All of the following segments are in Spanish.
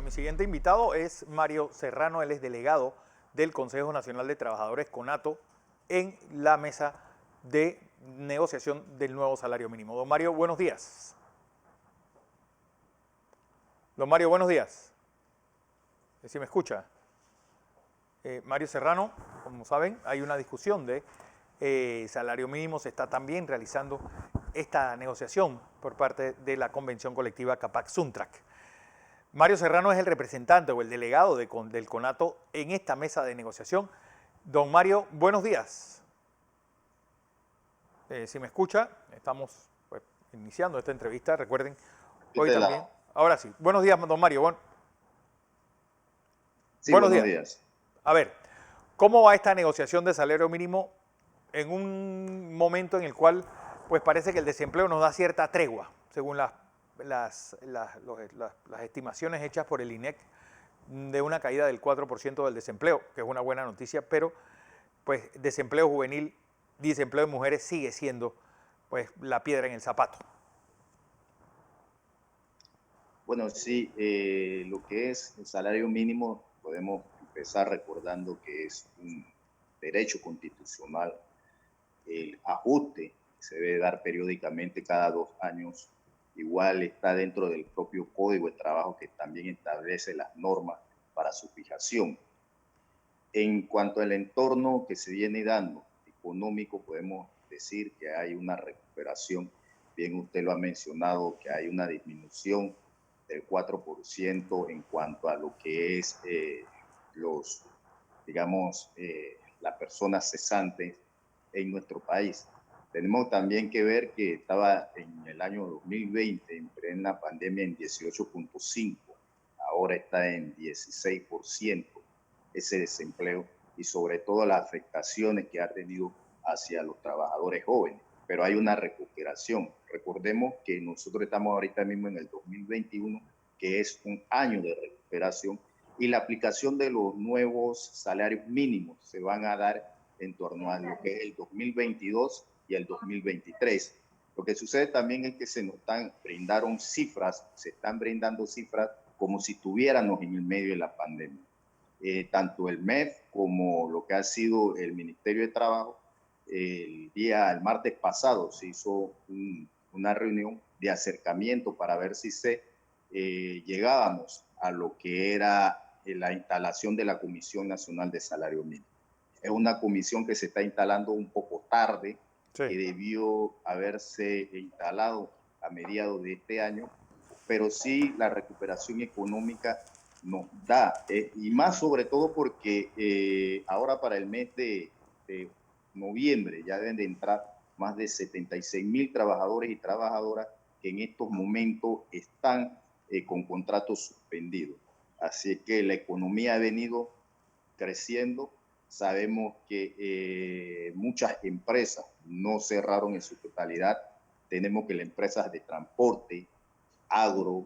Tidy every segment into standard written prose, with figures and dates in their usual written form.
mi siguiente invitado es Mario Serrano, él es delegado del Consejo Nacional de Trabajadores CONATO en la mesa de negociación del nuevo salario mínimo. Don Mario, buenos días. Don Mario, buenos días. ¿Sí me escucha? Mario Serrano, como saben, hay una discusión de salario mínimo, se está también realizando esta negociación por parte de la convención colectiva CAPAC-SUNTRAC. Mario Serrano es el representante o el delegado del CONATO en esta mesa de negociación. Don Mario, buenos días. Si me escucha, estamos pues, iniciando esta entrevista, recuerden, hoy también. Ahora sí, buenos días, don Mario. Sí, buenos días. A ver, ¿cómo va esta negociación de salario mínimo en un momento en el cual pues parece que el desempleo nos da cierta tregua, según las estimaciones hechas por el INEC de una caída del 4% del desempleo, que es una buena noticia, pero pues desempleo juvenil, desempleo de mujeres sigue siendo pues la piedra en el zapato? Bueno, sí, lo que es el salario mínimo podemos empezar recordando que es un derecho constitucional. El ajuste se debe dar periódicamente cada 2 años. Igual está dentro del propio Código de Trabajo que también establece las normas para su fijación. En cuanto al entorno que se viene dando económico, podemos decir que hay una recuperación. Bien, usted lo ha mencionado, que hay una disminución del 4% en cuanto a lo que es las personas cesantes en nuestro país. Tenemos también que ver que estaba en el año 2020, en plena pandemia, en 18.5, ahora está en 16% ese desempleo y sobre todo las afectaciones que ha tenido hacia los trabajadores jóvenes. Pero hay una recuperación. Recordemos que nosotros estamos ahorita mismo en el 2021, que es un año de recuperación, y la aplicación de los nuevos salarios mínimos se van a dar en torno a lo que es el 2022 y el 2023. Lo que sucede también es que se están brindando cifras como si estuviéramos en el medio de la pandemia. Tanto el MEF como lo que ha sido el Ministerio de Trabajo, el martes pasado se hizo una reunión de acercamiento para ver si llegábamos a lo que era la instalación de la Comisión Nacional de Salario Mínimo. Es una comisión que se está instalando un poco tarde, sí, que debió haberse instalado a mediados de este año, pero sí la recuperación económica nos da, y más sobre todo porque ahora para el mes de noviembre ya deben de entrar más de 76,000 trabajadores y trabajadoras que en estos momentos están con contratos suspendidos. Así que la economía ha venido creciendo. Sabemos que muchas empresas no cerraron en su totalidad. Tenemos que las empresas de transporte, agro,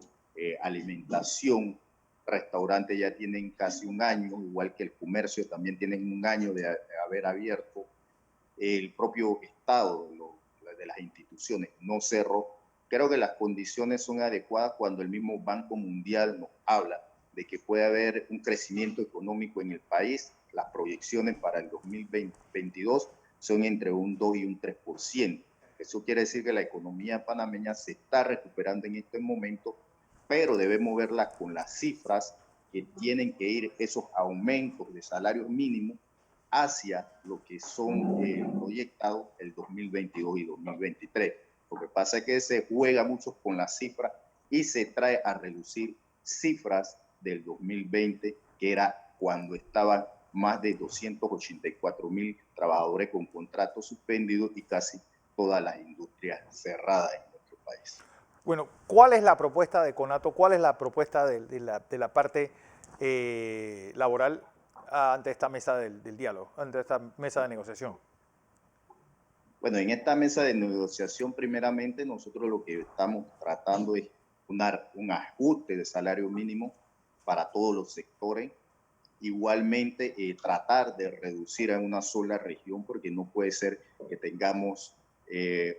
alimentación, restaurantes ya tienen casi un año, igual que el comercio también tienen un año de haber abierto. El propio Estado de las instituciones no cerró. Creo que las condiciones son adecuadas cuando el mismo Banco Mundial nos habla de que puede haber un crecimiento económico en el país. Las proyecciones para el 2022 son entre un 2 y un 3%. Eso quiere decir que la economía panameña se está recuperando en este momento, pero debemos verla con las cifras que tienen que ir esos aumentos de salarios mínimos hacia lo que son proyectados el 2022 y 2023. Lo que pasa es que se juega mucho con las cifras y se trae a reducir cifras del 2020, que era cuando estaban más de 284,000 trabajadores con contratos suspendidos y casi todas las industrias cerradas en nuestro país. Bueno, ¿cuál es la propuesta de CONATO? ¿Cuál es la propuesta de la parte laboral ante esta mesa del diálogo, ante esta mesa de negociación? Bueno, en esta mesa de negociación, primeramente, nosotros lo que estamos tratando es un ajuste de salario mínimo para todos los sectores. Igualmente, tratar de reducir a una sola región, porque no puede ser que tengamos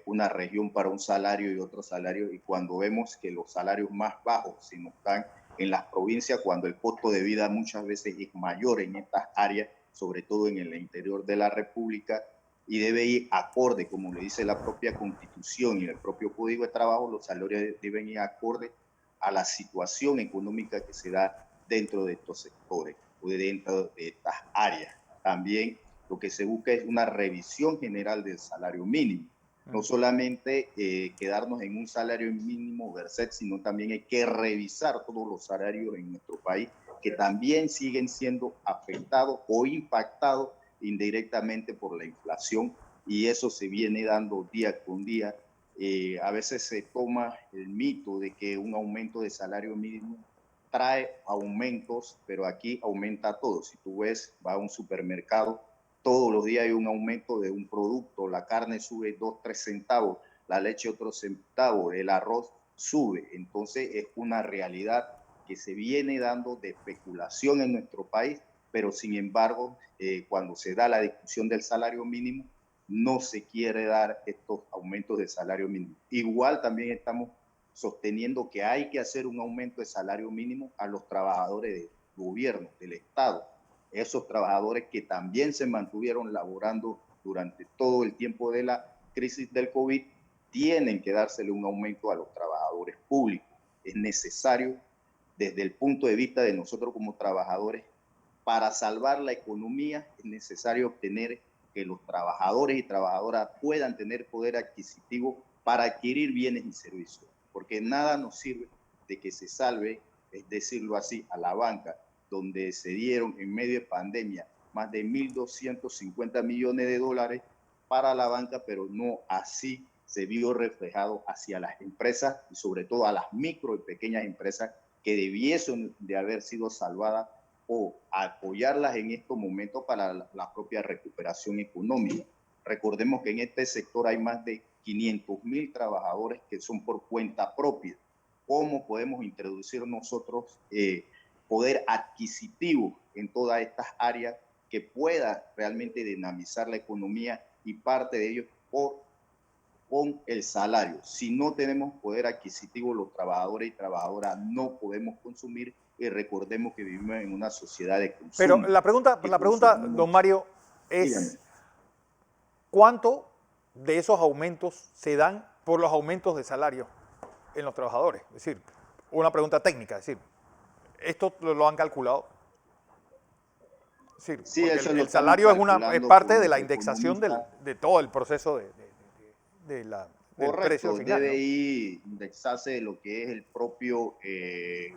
una región para un salario y otro salario, y cuando vemos que los salarios más bajos, si nos están en las provincias cuando el costo de vida muchas veces es mayor en estas áreas, sobre todo en el interior de la República, y debe ir acorde, como le dice la propia Constitución y el propio Código de Trabajo, los salarios deben ir acorde a la situación económica que se da dentro de estos sectores o dentro de estas áreas. También lo que se busca es una revisión general del salario mínimo. No solamente quedarnos en un salario mínimo verset, sino también hay que revisar todos los salarios en nuestro país que también siguen siendo afectados o impactados indirectamente por la inflación, y eso se viene dando día con día. A veces se toma el mito de que un aumento de salario mínimo trae aumentos, pero aquí aumenta todo. Si tú ves, va a un supermercado, todos los días hay un aumento de un producto, la carne sube 2, 3 centavos, la leche otro centavo, el arroz sube. Entonces es una realidad que se viene dando de especulación en nuestro país, pero sin embargo, cuando se da la discusión del salario mínimo, no se quiere dar estos aumentos de salario mínimo. Igual también estamos sosteniendo que hay que hacer un aumento de salario mínimo a los trabajadores del gobierno, del Estado, esos trabajadores que también se mantuvieron laborando durante todo el tiempo de la crisis del COVID, tienen que dársele un aumento a los trabajadores públicos. Es necesario desde el punto de vista de nosotros como trabajadores. Para salvar la economía es necesario obtener que los trabajadores y trabajadoras puedan tener poder adquisitivo para adquirir bienes y servicios, porque nada nos sirve de que se salve, es decirlo así, a la banca, donde se dieron en medio de pandemia más de 1.250 millones de dólares para la banca, pero no así se vio reflejado hacia las empresas y sobre todo a las micro y pequeñas empresas que debiesen de haber sido salvadas o apoyarlas en estos momentos para la propia recuperación económica. Recordemos que en este sector hay más de 500.000 trabajadores que son por cuenta propia. ¿Cómo podemos introducir nosotros poder adquisitivo en todas estas áreas que pueda realmente dinamizar la economía y parte de ello con el salario? Si no tenemos poder adquisitivo, los trabajadores y trabajadoras no podemos consumir, y recordemos que vivimos en una sociedad de consumo. Pero la pregunta, don Mario, es dígame, ¿cuánto de esos aumentos se dan por los aumentos de salario en los trabajadores? Es decir, una pregunta técnica, es decir, ¿esto lo han calculado? Es decir, sí, eso el salario es parte de la indexación economista. de todo el proceso del precio Correcto, final, debe ¿no? ir indexarse de lo que es el propio,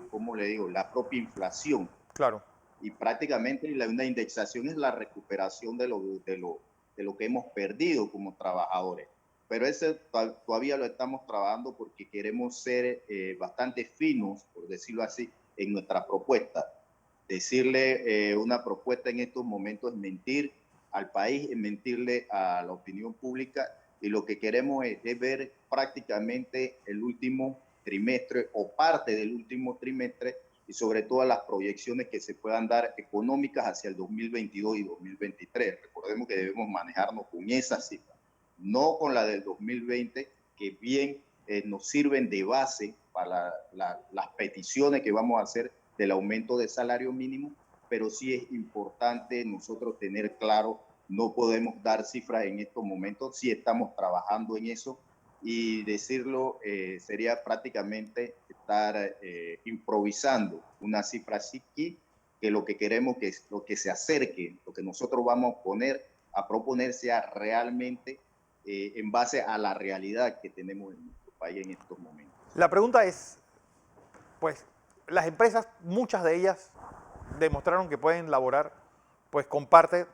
¿cómo le digo? La propia inflación. Claro. Y prácticamente una indexación es la recuperación de lo que hemos perdido como trabajadores. Pero ese todavía lo estamos trabajando porque queremos ser bastante finos, por decirlo así, en nuestra propuesta. Decirle una propuesta en estos momentos es mentir al país, es mentirle a la opinión pública, y lo que queremos es ver prácticamente el último trimestre o parte del último trimestre, y sobre todo las proyecciones que se puedan dar económicas hacia el 2022 y 2023. Recordemos que debemos manejarnos con esas cifras, no con la del 2020, que bien nos sirven de base para las peticiones que vamos a hacer del aumento del salario mínimo, pero sí es importante nosotros tener claro, no podemos dar cifras en estos momentos, sí estamos trabajando en eso, y decirlo sería prácticamente estar improvisando una cifra así, que lo que queremos que lo que se acerque, lo que nosotros vamos a proponer sea realmente en base a la realidad que tenemos en nuestro país en estos momentos. La pregunta es, pues, las empresas, muchas de ellas, demostraron que pueden laborar pues con parte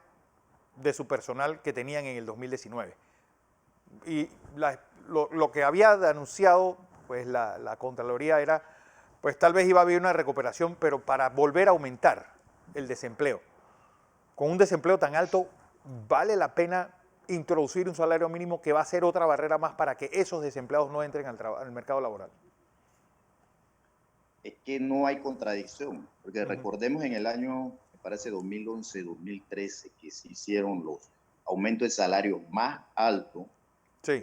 de su personal que tenían en el 2019. Y lo que había anunciado pues la Contraloría era, pues tal vez iba a haber una recuperación, pero para volver a aumentar el desempleo. Con un desempleo tan alto, ¿vale la pena introducir un salario mínimo que va a ser otra barrera más para que esos desempleados no entren al mercado laboral? Es que no hay contradicción, porque recordemos en el año, me parece 2011, 2013, que se hicieron los aumentos de salario más altos, Sí.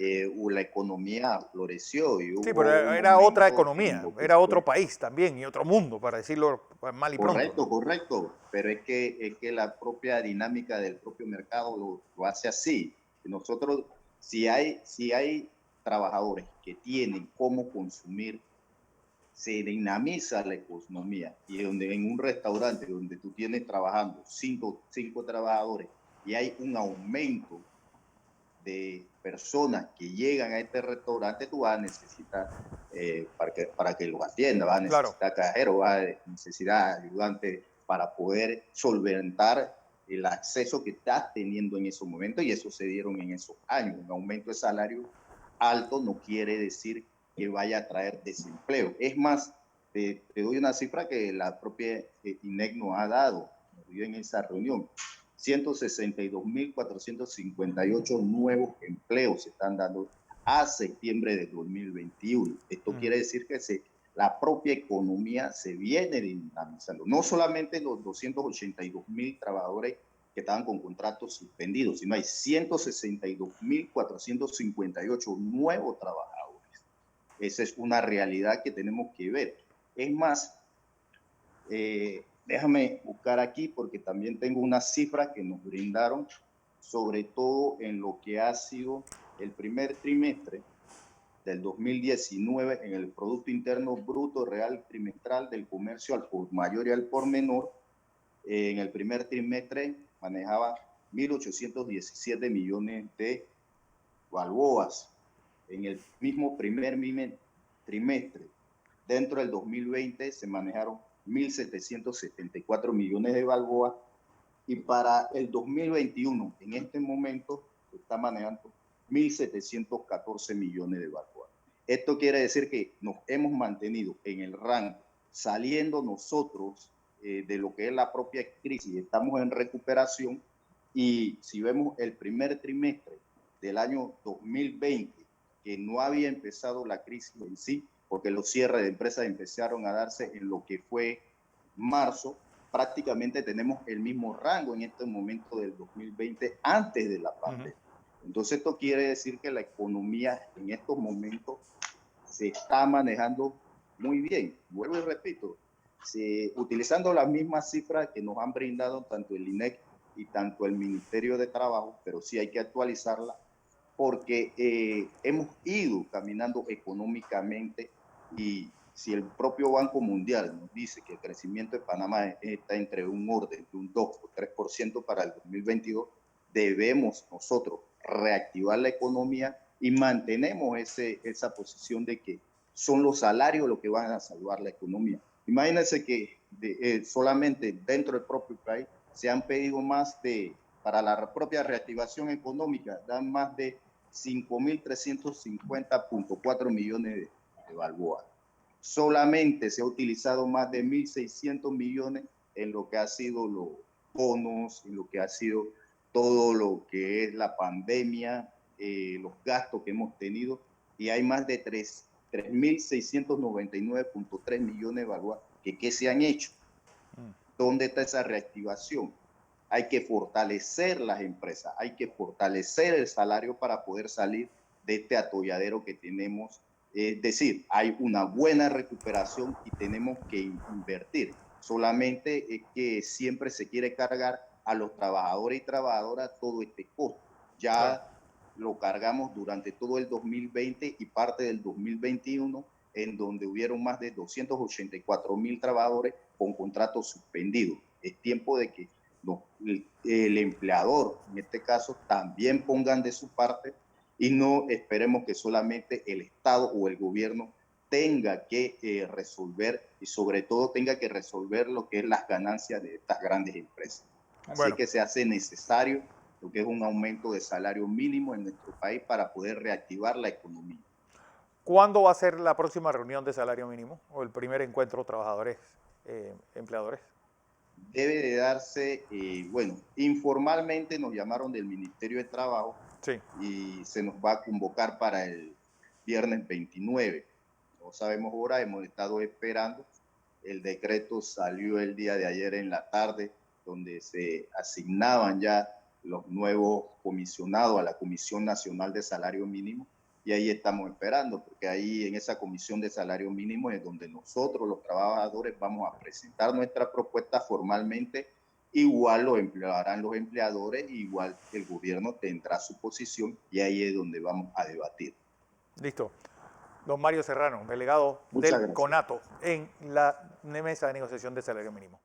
la economía floreció y Sí, pero hubo un era otra aumento en economía, lo que era otro fue. país también y otro mundo, para decirlo mal y pronto, Correcto, ¿no? correcto, pero es que la propia dinámica del propio mercado lo hace así. Nosotros, si hay trabajadores que tienen cómo consumir, se dinamiza la economía y donde en un restaurante donde tú tienes trabajando cinco trabajadores y hay un aumento de personas que llegan a este restaurante, tú vas a necesitar para que lo atienda, vas a Claro, necesitar cajero, vas a necesitar ayudante para poder solventar el acceso que estás teniendo en esos momentos y eso se dieron en esos años. Un aumento de salario alto no quiere decir que vaya a traer desempleo. Es más, te doy una cifra que la propia INEC nos ha dado, nos dio en esa reunión. 162.458 nuevos empleos se están dando a septiembre de 2021. Esto quiere decir que la propia economía se viene dinamizando. No solamente los 282.000 trabajadores que estaban con contratos suspendidos, sino hay 162.458 nuevos trabajadores. Esa es una realidad que tenemos que ver. Es más, déjame buscar aquí porque también tengo una cifra que nos brindaron, sobre todo en lo que ha sido el primer trimestre del 2019 en el Producto Interno Bruto Real Trimestral del Comercio al por mayor y al por menor. En el primer trimestre manejaba 1.817 millones de balboas. En el mismo primer trimestre dentro del 2020 se manejaron 1.774 millones de balboas y para el 2021 en este momento se está manejando 1.714 millones de balboas. Esto quiere decir que nos hemos mantenido en el rango, saliendo nosotros de lo que es la propia crisis, estamos en recuperación y si vemos el primer trimestre del año 2020, que no había empezado la crisis en sí, porque los cierres de empresas empezaron a darse en lo que fue marzo, prácticamente tenemos el mismo rango en este momento del 2020 antes de la pandemia. Entonces esto quiere decir que la economía en estos momentos se está manejando muy bien. Vuelvo y repito, utilizando las mismas cifras que nos han brindado tanto el INEC y tanto el Ministerio de Trabajo, pero sí hay que actualizarla porque hemos ido caminando económicamente y si el propio Banco Mundial nos dice que el crecimiento de Panamá está entre un orden de un 2 o 3% para el 2022, debemos nosotros reactivar la economía y mantenemos esa posición de que son los salarios los que van a salvar la economía. Imagínense que solamente dentro del propio país se han pedido más para la propia reactivación económica, dan más de 5.350.4 millones de balboas. Solamente se ha utilizado más de 1.600 millones en lo que ha sido los bonos, en lo que ha sido todo lo que es la pandemia, los gastos que hemos tenido, y hay más de 3.699.3 millones de balboas que se han hecho. ¿Dónde está esa reactivación? Hay que fortalecer las empresas, hay que fortalecer el salario para poder salir de este atolladero que tenemos. Es decir, hay una buena recuperación y tenemos que invertir. Solamente es que siempre se quiere cargar a los trabajadores y trabajadoras todo este costo. Ya lo cargamos durante todo el 2020 y parte del 2021, en donde hubieron más de 284.000 trabajadores con contratos suspendidos. Es tiempo de que el empleador, en este caso, también pongan de su parte y no esperemos que solamente el Estado o el gobierno tenga que resolver y sobre todo tenga que resolver lo que es las ganancias de estas grandes empresas. Así que se hace necesario lo que es un aumento de salario mínimo en nuestro país para poder reactivar la economía. ¿Cuándo va a ser la próxima reunión de salario mínimo o el primer encuentro trabajadores, empleadores? Debe de darse, bueno, informalmente nos llamaron del Ministerio de Trabajo y se nos va a convocar para el viernes 29. No sabemos ahora, hemos estado esperando. El decreto salió el día de ayer en la tarde, donde se asignaban ya los nuevos comisionados a la Comisión Nacional de Salario Mínimo, y ahí estamos esperando, porque ahí en esa Comisión de Salario Mínimo es donde nosotros los trabajadores vamos a presentar nuestra propuesta formalmente. Igual lo emplearán los empleadores, igual el gobierno tendrá su posición, y ahí es donde vamos a debatir. Listo. Don Mario Serrano, delegado del CONATO en la mesa de negociación de salario mínimo.